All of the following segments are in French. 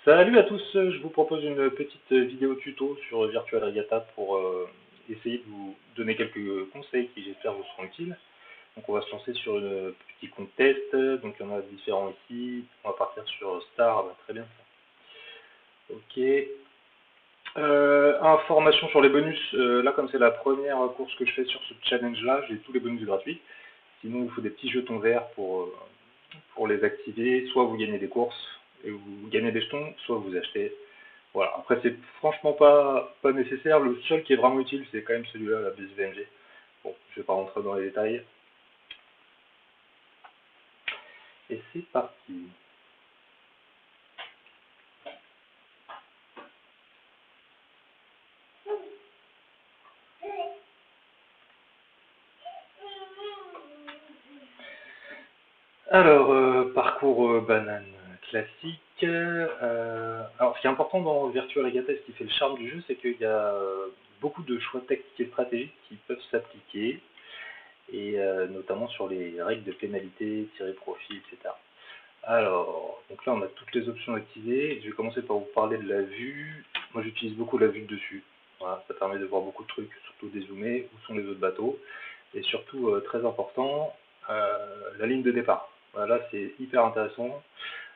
Salut à tous, je vous propose une petite vidéo tuto sur Virtual Regatta pour essayer de vous donner quelques conseils qui j'espère vous seront utiles. Donc on va se lancer sur un petit compte test, donc il y en a différents ici, on va partir sur Star, très bien ça. Ok. Information sur les bonus, là comme c'est la première course que je fais sur ce challenge là, j'ai tous les bonus gratuits. Sinon il vous faut des petits jetons verts pour les activer, soit vous gagnez des courses et vous gagnez des jetons, soit vous achetez. Voilà, après c'est franchement pas nécessaire, le seul qui est vraiment utile c'est quand même celui-là, la BSVMG. Bon, je vais pas rentrer dans les détails. Et c'est parti. Alors, parcours banane classique. Alors, ce qui est important dans Virtual Regatta, ce qui fait le charme du jeu, c'est qu'il y a beaucoup de choix tactiques et stratégiques qui peuvent s'appliquer, et notamment sur les règles de pénalité, tirer profit, etc. Alors, donc là, on a toutes les options activées. Je vais commencer par vous parler de la vue. Moi, j'utilise beaucoup la vue de dessus. Voilà, ça permet de voir beaucoup de trucs, surtout dézoomer, où sont les autres bateaux. Et surtout, très important, la ligne de départ. Voilà, c'est hyper intéressant.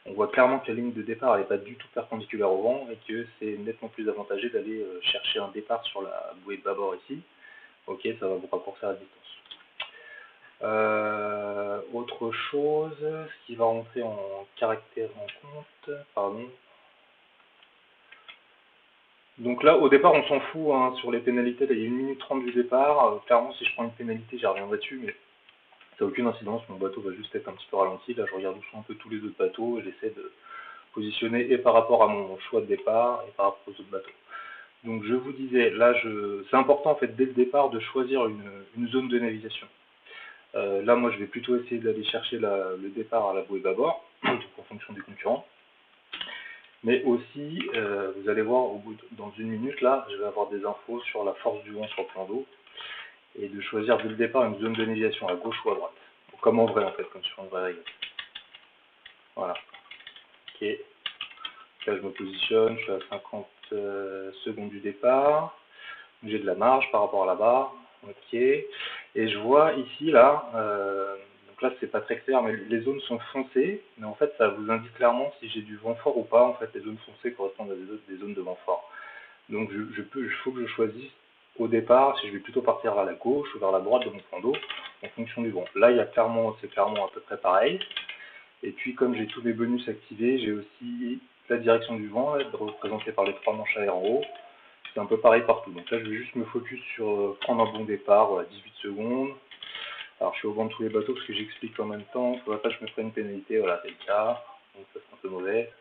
On voit clairement que la ligne de départ n'est pas du tout perpendiculaire au vent et que c'est nettement plus avantageux d'aller chercher un départ sur la bouée de bâbord ici. Ok, ça va vous raccourcir la distance. Autre chose, ce qui va rentrer en caractère en compte, pardon. Donc là, au départ, on s'en fout hein, sur les pénalités. Là, il y a 1 minute 30 du départ. Clairement, si je prends une pénalité, j'y reviendrai dessus, mais ça n'a aucune incidence. Mon bateau va juste être un petit peu ralenti. Là, je regarde où sont un peu tous les autres bateaux et j'essaie de positionner et par rapport à mon choix de départ et par rapport aux autres bateaux. Donc, je vous disais, là, c'est important en fait dès le départ de choisir une zone de navigation. Là, moi, je vais plutôt essayer d'aller chercher le départ à la bouée bâbord, en fonction des concurrents. Mais aussi, vous allez voir, dans 1 minute, là, je vais avoir des infos sur la force du vent sur le plan d'eau, et de choisir dès le départ une zone de navigation à gauche ou à droite. Comme en vrai, en fait, comme sur une vraie règle. Voilà. Ok. Là, je me positionne, je suis à 50 secondes du départ. J'ai de la marge par rapport à la barre. Ok. Et je vois ici, là, donc là, c'est pas très clair, mais les zones sont foncées. Mais en fait, ça vous indique clairement si j'ai du vent fort ou pas. En fait, les zones foncées correspondent à des zones de vent fort. Donc, il faut que je choisisse au départ si je vais plutôt partir vers la gauche ou vers la droite de mon plan d'eau en fonction du vent. Là, c'est clairement à peu près pareil. Et puis, comme j'ai tous les bonus activés, j'ai aussi la direction du vent, représentée par les 3 manches à air en haut. C'est un peu pareil partout. Donc là, je vais juste me focus sur prendre un bon départ, voilà, 18 secondes. Alors, je suis au vent de tous les bateaux parce que j'explique en même temps. Il ne faudrait pas que je me prenne une pénalité, voilà, c'est le cas. Donc ça, c'est un peu mauvais.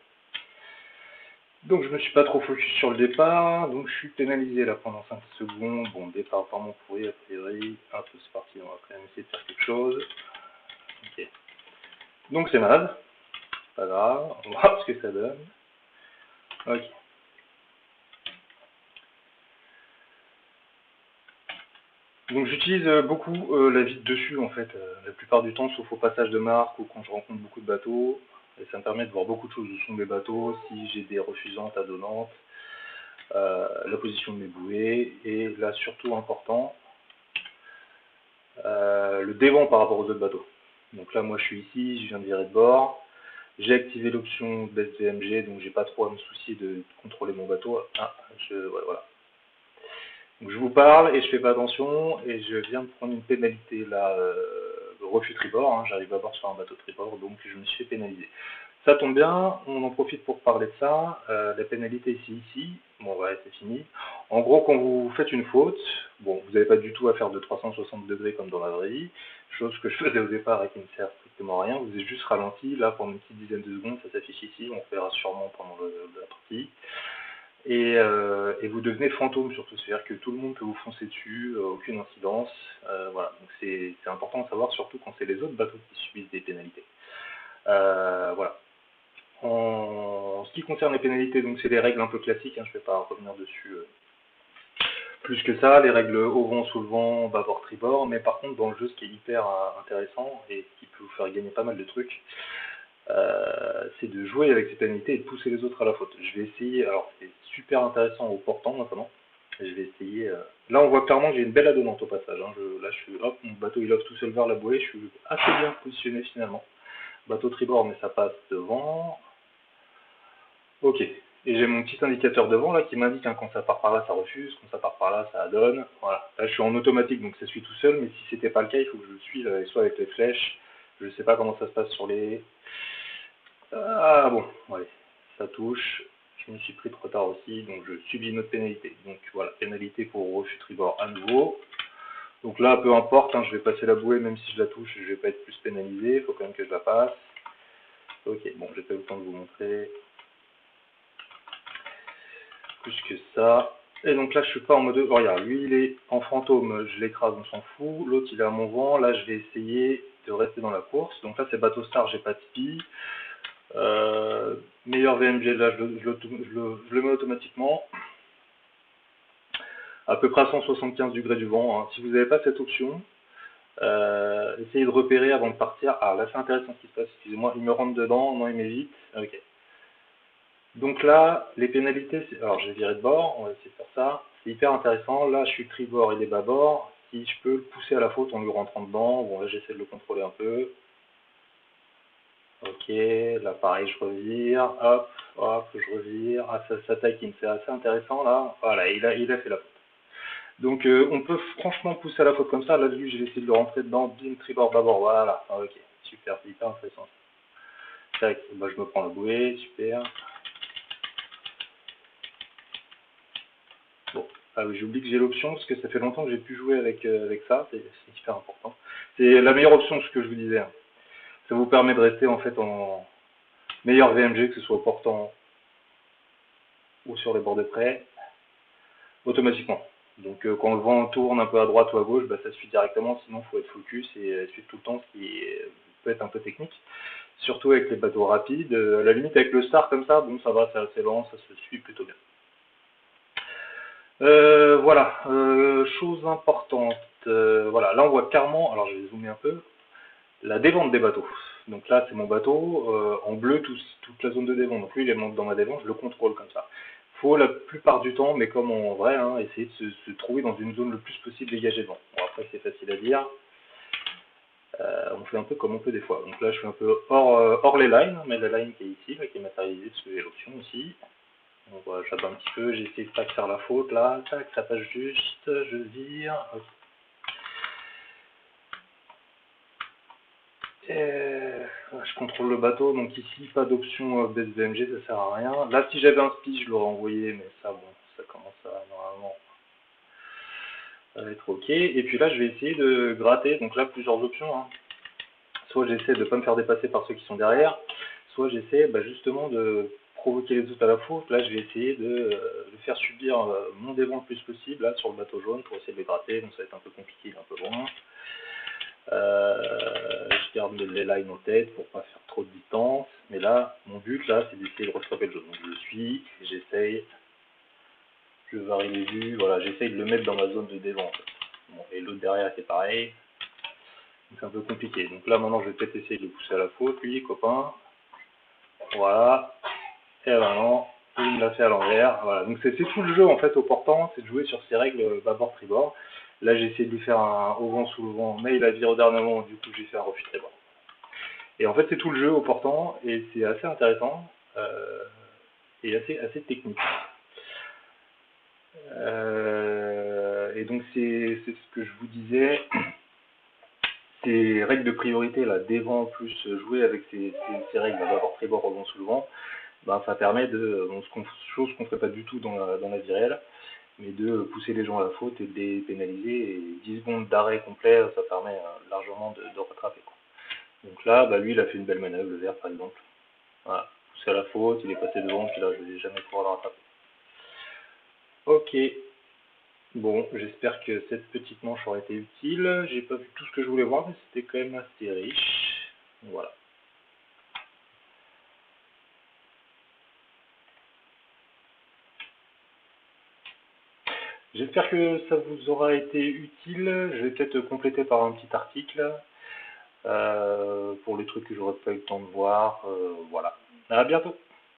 Donc, je me suis pas trop focus sur le départ. Donc, je suis pénalisé là pendant 5 secondes. Bon, départ vraiment pourri, a priori. Hop, c'est parti, on va quand même essayer de faire quelque chose. Ok. Donc, c'est malade. Pas grave, on va voir ce que ça donne. Ok. Donc j'utilise beaucoup la vue de dessus en fait, la plupart du temps, sauf au passage de marque ou quand je rencontre beaucoup de bateaux. Et ça me permet de voir beaucoup de choses où sont mes bateaux, si j'ai des refusantes, adonnantes, la position de mes bouées, et là surtout important, le dévent par rapport aux autres bateaux. Donc là moi je suis ici, je viens de virer de bord, j'ai activé l'option BSVMG, donc j'ai pas trop à me soucier de contrôler mon bateau. Ah, voilà. Donc je vous parle et je fais pas attention et je viens de prendre une pénalité là, refus tribord, hein, j'arrive à bord sur un bateau tribord, donc je me suis fait pénaliser. Ça tombe bien, on en profite pour parler de ça. La pénalité ici, bon ouais c'est fini. En gros quand vous faites une faute, bon vous n'avez pas du tout à faire de 360 degrés comme dans la vraie vie, chose que je faisais au départ et qui ne sert strictement à rien, vous êtes juste ralenti, là pendant une petite dizaine de secondes, ça s'affiche ici, on verra sûrement pendant la partie. Et vous devenez fantôme surtout, c'est-à-dire que tout le monde peut vous foncer dessus, aucune incidence, voilà, donc c'est important de savoir surtout quand c'est les autres bateaux qui subissent des pénalités. Voilà. En ce qui concerne les pénalités, donc c'est des règles un peu classiques, hein, je ne vais pas revenir dessus plus que ça, les règles au vent, sous le vent, bâbord, tribord, mais par contre dans le jeu ce qui est hyper intéressant et qui peut vous faire gagner pas mal de trucs, c'est de jouer avec ces pénalités et de pousser les autres à la faute. Je vais essayer, alors c'est super intéressant au portant notamment, je vais essayer, là on voit clairement que j'ai une belle adonnante au passage, hein. Là je suis, hop, mon bateau il offre tout seul vers la bouée, je suis assez bien positionné finalement. Bateau tribord mais ça passe devant, ok. Et j'ai mon petit indicateur devant là qui m'indique hein, quand ça part par là ça refuse, quand ça part par là ça adonne, voilà. Là je suis en automatique donc ça suit tout seul, mais si c'était pas le cas il faut que je le suive soit avec les flèches, je sais pas comment ça se passe sur les... Ah bon, ouais, ça touche. Je me suis pris trop tard aussi, donc je subis une autre pénalité. Donc voilà, pénalité pour refus tribord à nouveau. Donc là, peu importe, hein, je vais passer la bouée, même si je la touche, je vais pas être plus pénalisé, il faut quand même que je la passe. Ok, bon, j'ai pas eu le temps de vous montrer plus que ça. Et donc là, je suis pas en mode... Oh, regarde, lui, il est en fantôme, je l'écrase, on s'en fout. L'autre, il est à mon vent, là, je vais essayer de rester dans la course. Donc là, c'est bateau star, j'ai pas de spi. Meilleur VMG, là je le mets automatiquement. À peu près à 175 degrés du vent. Hein. Si vous n'avez pas cette option, essayez de repérer avant de partir. Ah là c'est intéressant ce qui se passe, excusez-moi, il me rentre dedans, non il m'évite. Ok. Donc là, les pénalités, alors je vais virer de bord, on va essayer de faire ça. C'est hyper intéressant. Là je suis tribord, il est bâbord. Si je peux le pousser à la faute en lui rentrant dedans, bon là j'essaie de le contrôler un peu. Ok, là pareil, je revire, hop, hop, je revire. Ah, ça taquine, c'est assez intéressant là. Voilà, il a fait la faute. Donc on peut franchement pousser à la faute comme ça. Là, lui, j'ai essayé de le rentrer dedans, bim, tribord, bâbord, voilà. Ah, ok, super, c'est hyper intéressant. Tac, bah, je me prends la bouée, super. Bon, ah oui, j'oublie que j'ai l'option parce que ça fait longtemps que j'ai pu jouer avec ça, c'est hyper important. C'est la meilleure option, ce que je vous disais. Hein. Ça vous permet de rester en fait en meilleur VMG, que ce soit au portant ou sur les bords de près, automatiquement. Donc quand le vent tourne un peu à droite ou à gauche, bah, ça suit directement, sinon il faut être focus et suivre tout le temps, ce qui peut être un peu technique. Surtout avec les bateaux rapides, à la limite avec le star comme ça, bon ça va, c'est assez lent, ça se suit plutôt bien. Voilà, chose importante, voilà, là on voit clairement, alors je vais zoomer un peu, la dévente des bateaux. Donc là c'est mon bateau, en bleu toute la zone de dévente, donc lui il est dans ma dévente, je le contrôle comme ça. Faut la plupart du temps, mais comme en vrai, hein, essayer de se trouver dans une zone le plus possible dégagée de vent. Bon après c'est facile à dire, on fait un peu comme on peut des fois. Donc là je suis un peu hors les lines, mais la line qui est ici, là, qui est matérialisée parce que j'ai l'option aussi. Donc voilà, j'attends un petit peu, j'essaie de pas faire la faute là, tac, ça passe juste, je vire. Okay. Je contrôle le bateau, donc ici pas d'option baisse VMG, ça sert à rien. Là si j'avais un speed je l'aurais envoyé, mais ça bon, ça commence à normalement ça va être ok. Et puis là je vais essayer de gratter, donc là plusieurs options. Hein. Soit j'essaie de ne pas me faire dépasser par ceux qui sont derrière, soit j'essaie bah, justement de provoquer les autres à la faute. Là je vais essayer de faire subir mon dévent le plus possible là, sur le bateau jaune pour essayer de les gratter, donc ça va être un peu compliqué, il est un peu loin. Je garde les lines en tête pour pas faire trop de distance, mais là mon but là c'est d'essayer de rattraper le jaune. Donc je suis, j'essaye, je varie les vues, voilà, j'essaye de le mettre dans ma zone de dévent en fait. Bon, et l'autre derrière c'est pareil, c'est un peu compliqué. Donc là maintenant je vais peut-être essayer de le pousser à la faute, lui, copain. Voilà, et maintenant il me l'a fait à l'envers. Voilà, donc c'est tout le jeu en fait au portant, c'est de jouer sur ces règles bâbord tribord. Là j'ai essayé de lui faire un au vent sous le vent, mais il a viré au dernier moment, du coup j'ai fait un refus tribord. Et en fait c'est tout le jeu au portant et c'est assez intéressant et assez technique. Et donc c'est ce que je vous disais, ces règles de priorité là, des vents plus jouer avec ces règles bâbord tribord au vent sous le vent, ben, ça permet de, chose qu'on ne ferait pas du tout dans la vie réelle, mais de pousser les gens à la faute et de les pénaliser. Et 10 secondes d'arrêt complet, ça permet largement de rattraper. Quoi. Donc là, bah, lui, il a fait une belle manœuvre, le vert par exemple. Voilà, poussé à la faute, il est passé devant, puis là, je ne vais jamais pouvoir le rattraper. Ok, bon, j'espère que cette petite manche aura été utile. J'ai pas vu tout ce que je voulais voir, mais c'était quand même assez riche. Voilà. J'espère que ça vous aura été utile. Je vais peut-être compléter par un petit article. Pour les trucs que j'aurais pas eu le temps de voir, voilà. À bientôt.